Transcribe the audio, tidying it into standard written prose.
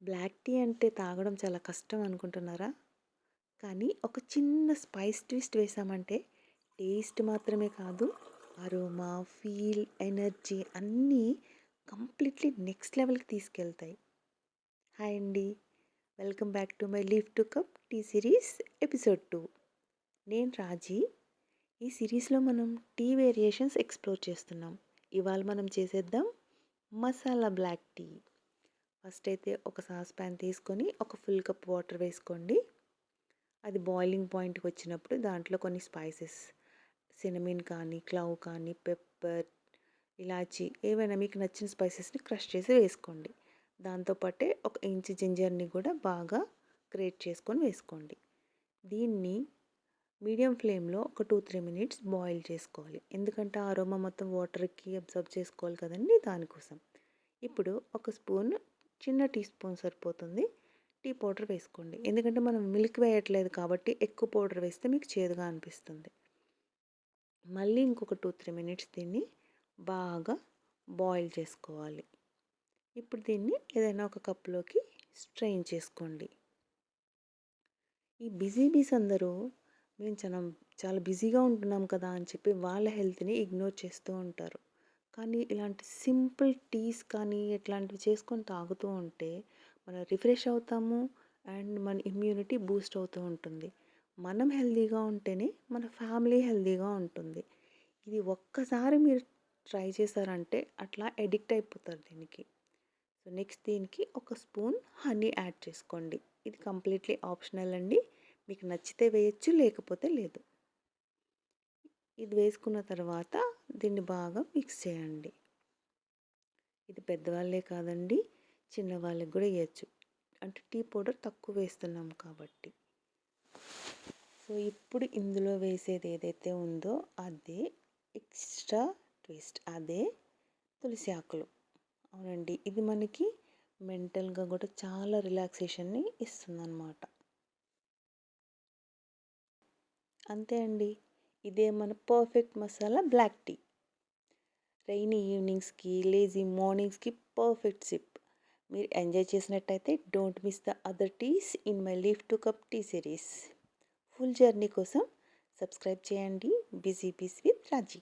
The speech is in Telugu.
బ్లాక్ టీ అంటే తాగడం చాలా కష్టం అనుకుంటున్నారా? కానీ ఒక చిన్న స్పైస్ ట్విస్ట్ వేసామంటే టేస్ట్ మాత్రమే కాదు, అరోమా, ఫీల్, ఎనర్జీ అన్నీ కంప్లీట్‌లీ నెక్స్ట్ లెవెల్‌కి తీసుకెళ్తాయి. హాయ్ అండి. Welcome back to my leave to cup tea series episode 2. నేను రాజీ. ఈ సిరీస్‌లో మనం టీ వేరియేషన్స్ ఎక్స్‌ప్లోర్ చేస్తున్నాం. ఇవాళ మనం చేసేద్దాం మసాలా బ్లాక్ టీ. ఫస్ట్ అయితే ఒక సాస్ ప్యాన్ తీసుకొని ఒక ఫుల్ కప్ వాటర్ వేసుకోండి. అది బాయిలింగ్ పాయింట్‌కి వచ్చినప్పుడు దాంట్లో కొన్ని స్పైసెస్, సినమిన్ కానీ, క్లవ్ కానీ, పెప్పర్, ఇలాచీ ఏవైనా మీకు నచ్చిన స్పైసెస్‌ని క్రష్ చేసి వేసుకోండి. దాంతో పాటే ఒక ఇంచు జింజర్‌ని కూడా బాగా గ్రేట్ చేసుకొని వేసుకోండి. దీన్ని మీడియం ఫ్లేమ్‌లో ఒక 2-3 మినిట్స్ బాయిల్ చేసుకోవాలి. ఎందుకంటే ఆ అరోమా మొత్తం వాటర్‌కి అబ్జర్బ్ చేసుకోవాలి కదండీ! దానికోసం. ఇప్పుడు ఒక స్పూన్, చిన్న టీ స్పూన్ సరిపోతుంది, టీ పౌడర్ వేసుకోండి. ఎందుకంటే మనం మిల్క్ వేయట్లేదు కాబట్టి ఎక్కువ పౌడర్ వేస్తే మీకు చేదుగా అనిపిస్తుంది. మళ్ళీ ఇంకొక 2-3 మినిట్స్ దీన్ని బాగా బాయిల్ చేసుకోవాలి. ఇప్పుడు దీన్ని ఏదైనా ఒక కప్‌లోకి స్ట్రెయిన్ చేసుకోండి. ఈ బీస్ అందరూ మేము చాలా బిజీగా ఉంటున్నాం కదా అని చెప్పి వాళ్ళ హెల్త్‌ని ఇగ్నోర్ చేస్తూ ఉంటారు. కానీ ఇలాంటి సింపుల్ టీస్ కానీ ఇట్లాంటివి చేసుకొని తాగుతూ ఉంటే మనం రిఫ్రెష్ అవుతాము అండ్ మన ఇమ్యూనిటీ బూస్ట్ అవుతూ ఉంటుంది. మనం హెల్తీగా ఉంటేనే మన ఫ్యామిలీ హెల్తీగా ఉంటుంది. ఇది ఒక్కసారి మీరు ట్రై చేశారంటే అట్లా అడిక్ట్ అయిపోతారు దీనికి. సో నెక్స్ట్ దీనికి ఒక స్పూన్ హనీ యాడ్ చేసుకోండి. ఇది కంప్లీట్లీ ఆప్షనల్ అండి. మీకు నచ్చితే వేయచ్చు, లేకపోతే లేదు. ఇది వేసుకున్న తర్వాత దీన్ని బాగా మిక్స్ చేయండి. ఇది పెద్దవాళ్ళే కాదండి, చిన్నవాళ్ళకి కూడా వేయచ్చు. అంటే టీ పౌడర్ తక్కువ వేస్తున్నాం కాబట్టి. సో ఇప్పుడు ఇందులో వేసేది ఏదైతే ఉందో అదే ఎక్స్ట్రా ట్విస్ట్, అదే తులసి ఆకులు. అవునండి, ఇది మనకి మెంటల్గా కూడా చాలా రిలాక్సేషన్ని ఇస్తుందన్నమాట. అంతే అండి, ఇదే మన perfect masala black tea. Rainy ఈవినింగ్స్కి, లేజీ మార్నింగ్స్కి పర్ఫెక్ట్ సిప్. మీరు ఎంజాయ్ చేసినట్టయితే don't miss the other teas in my leave to cup tea series. Full journey కోసం సబ్స్క్రైబ్ చేయండి. Busy peace with Raji.